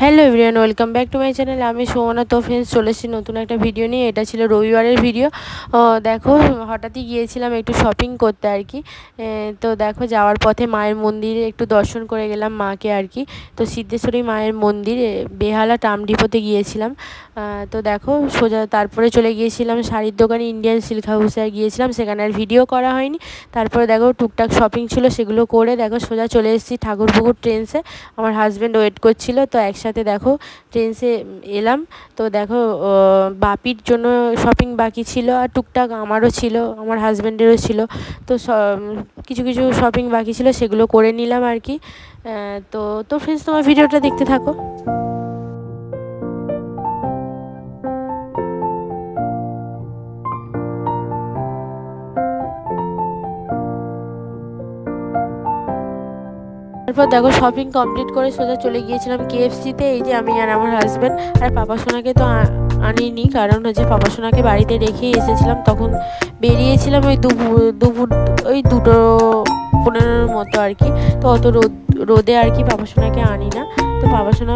Hello everyone, welcome back to my channel. আমি সুমনা। তো friends, চলে এসেছি নতুন একটা ভিডিও নিয়ে। এটা ছিল রবিবারের ভিডিও। দেখো, হঠাৎই গিয়েছিলাম একটু শপিং করতে আর কি। তো দেখো, যাওয়ার পথে মায়ের মন্দিরে একটু দর্শন করে গেলাম মাকে আর কি। তো সিদ্ধেশ্বরী মায়ের মন্দির, বেহালা ট্রাম ডিপোতে গিয়েছিলাম। তো দেখো, সোজা তারপরে চলে গিয়েছিলাম শাড়ির দোকানে, ইন্ডিয়ান সিল্ক হাউসে গিয়েছিলাম। সেখানে আর ভিডিও করা হয়নি। তারপরে দেখো, টুকটাক শপিং ছিল, সেগুলো করে দেখো সোজা চলে এসেছি ঠাকুরপুকুর ট্রেন্সে। আমার হাজব্যান্ড ওয়েট করছিল, তো একসাথে দেখো ট্রেন্সে এলাম। তো দেখো, বাপির জন্য শপিং বাকি ছিল, আর টুকটাক আমারও ছিল, আমার হাজব্যান্ডেরও ছিল। তো কিছু কিছু শপিং বাকি ছিল, সেগুলো করে নিলাম আর কি। তো ফ্রেন্ডস, তোমার ভিডিওটা দেখতে থাকো। তারপর দেখো, শপিং কমপ্লিট করে সোজা চলে গিয়েছিলাম KFC-তে। এই যে আমি আর আমার হাজব্যান্ড। আর পাপা সোনাকে তো আনিনি, কারণ হচ্ছে পাপা সোনাকে বাড়িতে রেখেই এসেছিলাম। তখন বেরিয়েছিলাম ওই দুপুর ওই 2:15 মতো আর কি। তো অত রোদে আর কি পাপা সোনাকে আনি না। তো পাপা সোনা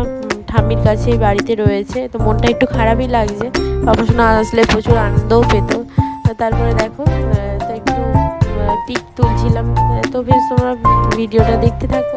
ঠাম্মির কাছে বাড়িতে রয়েছে। তো মনটা একটু খারাপই লাগছে, পাপা সোনা আসলে প্রচুর আনন্দও পেত। তারপরে দেখো, তো একটু পিক তুলছিলাম। তো বেশ, তোমরা ভিডিওটা দেখতে থাকো।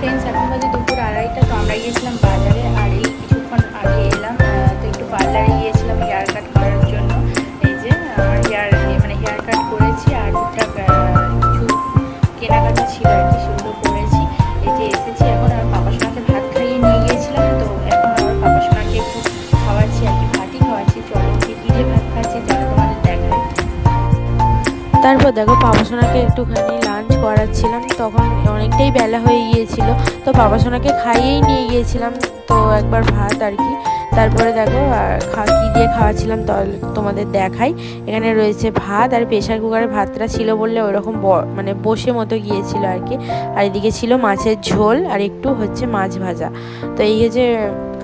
ফ্রেন্ডস, এখন বাজে দুপুর 2:30। তো আমরা গিয়েছিলাম বাজারে, আর এই কিছুক্ষণ আগে এলাম। তো একটু পার্লারে গিয়েছিলাম হেয়ার কাট করার জন্য। এই যে আমার হেয়ার কাট করেছি, আর টুকটাক কিছু কেনাকাটা ছিল আর কি, সেগুলো করেছি। এই যে এসেছি এখন। আর পাপা সোনাকে ভাত খাইয়ে নিয়ে গিয়েছিলাম। তো এখন আমার পাপা সোনাকে একটু খাওয়াচ্ছি আর কি, ভাতই খাওয়াচ্ছি। চলো, কি দিয়ে ভাত খাচ্ছি চলো তোমাদের দেখাই। তারপর দেখো, পাপা সোনাকে একটুখানি লাঞ্চ করাচ্ছিলাম। তখন অনেকটাই বেলা হয়ে গিয়েছিল। তো পাপা সোনাকে খাইয়েই নিয়ে গিয়েছিলাম, তো একবার ভাত আর কি। তারপরে দেখো, কী দিয়ে খাওয়াচ্ছিলাম তোমাদের দেখাই। এখানে রয়েছে ভাত, আর প্রেশার কুকারে ভাতটা ছিল বললে ওইরকম বসে মতো গিয়েছিল আর কি। আর এদিকে ছিল মাছের ঝোল, আর একটু হচ্ছে মাছ ভাজা। তো এই যে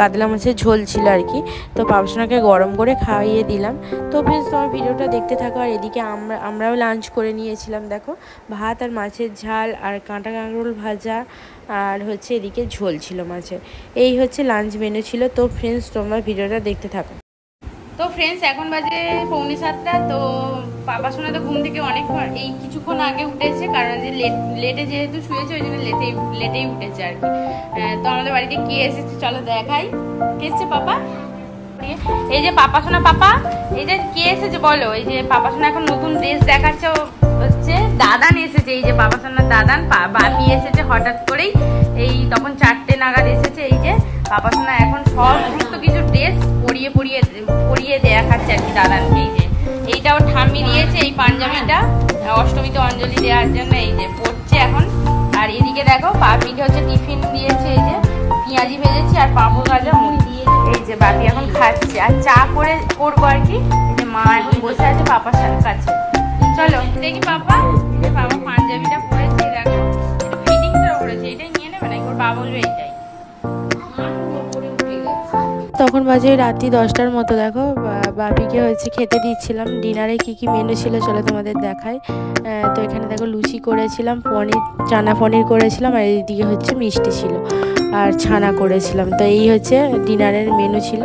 কাতলা মাছের ঝোল ছিল আর কি। তো পাপা সোনাকে গরম করে খাইয়ে দিলাম। তো ফ্রেন্ডস, তোমার ভিডিওটা দেখতে থাকো। আর এদিকে আমরাও লাঞ্চ করে নিয়েছিলাম। দেখো, ভাত আর মাছের ঝাল, আর কাঁটা কাঁকরোল ভাজা, আর হচ্ছে এদিকে ঝোল ছিল মাছের। এই হচ্ছে লাঞ্চ মেনু ছিল। তো ফ্রেন্ডস, তোমরা ভিডিওটা দেখতে থাকো। তো ফ্রেন্ডস, এখন বাজে 6:45। তো পাপা সোনা তো ঘুম থেকে অনেক এই কিছুক্ষণ আগে উঠেছে, কারণ যে লেটে যেহেতু শুয়েছে, ওই জন্য লেটেই উঠেছে আর কি। তো আমাদের বাড়িতে কে এসেছে চলো দেখাই। কে এসেছে পাপা? এই যে পাপা সোনা। পাপা, এই যে কে এসেছে বলো? এই যে পাপা সোনা এখন নতুন ড্রেস দেখাচ্ছে, হচ্ছে দাদান এসেছে। এই যে পাপা সোনার দাদান, বাপি এসেছে হঠাৎ করেই। এই তখন 4টে নাগাদ এসেছে। এই যে পাপা সোনা এখন সমস্ত কিছু ড্রেস পরিয়ে দেখাচ্ছে আর কি দাদানকে। এই যে এইটাও ঠাম্মি দিয়েছে, এই পাঞ্জাবিটা অষ্টমীতে অঞ্জলি দেওয়ার জন্য। এই যে পড়ছে এখন। আর এদিকে দেখো, বাপিকে হচ্ছে টিফিন দিয়েছে। এই যে পেঁয়াজি ভেজেছি, আর পাঁপড় ভাজা, মুড়ি দিয়ে। এই যে বাপি এখন খাচ্ছে, আর চা করবো আর কি। এই যে মা এখন বসে আছে পাপার কাছে। চলো দেখি পাপা। পাপা পাঞ্জাবিটা পরেছে, দেখো একটু ফিটিংসের পরেছে। এটাই নিয়ে নেবে নাকি? ওর বাবা বলবে এইটাই। তখন বাজে রাত্রি 10টার মতো। দেখো, বাপিকে হচ্ছে খেতে দিচ্ছিলাম। ডিনারে কি কি মেনু ছিল চলো তোমাদের দেখাই। তো এখানে দেখো, লুচি করেছিলাম, চানা পনির করেছিলাম, আর এইদিকে হচ্ছে মিষ্টি ছিল, আর ছানা করেছিলাম। তো এই হচ্ছে ডিনারের মেনু ছিল।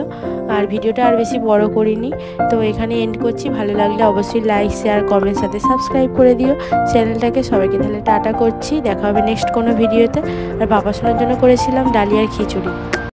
আর ভিডিওটা আর বেশি বড় করিনি। তো এখানে এন্ড করছি। ভালো লাগলে অবশ্যই লাইক, শেয়ার, কমেন্ট সাথে সাবস্ক্রাইব করে দিও চ্যানেলটাকে। সবাইকে তাহলে টাটা করছি, দেখা হবে নেক্সট কোনো ভিডিওতে। আর পাপা সোনার জন্য করেছিলাম ডালিয়ার খিচুড়ি।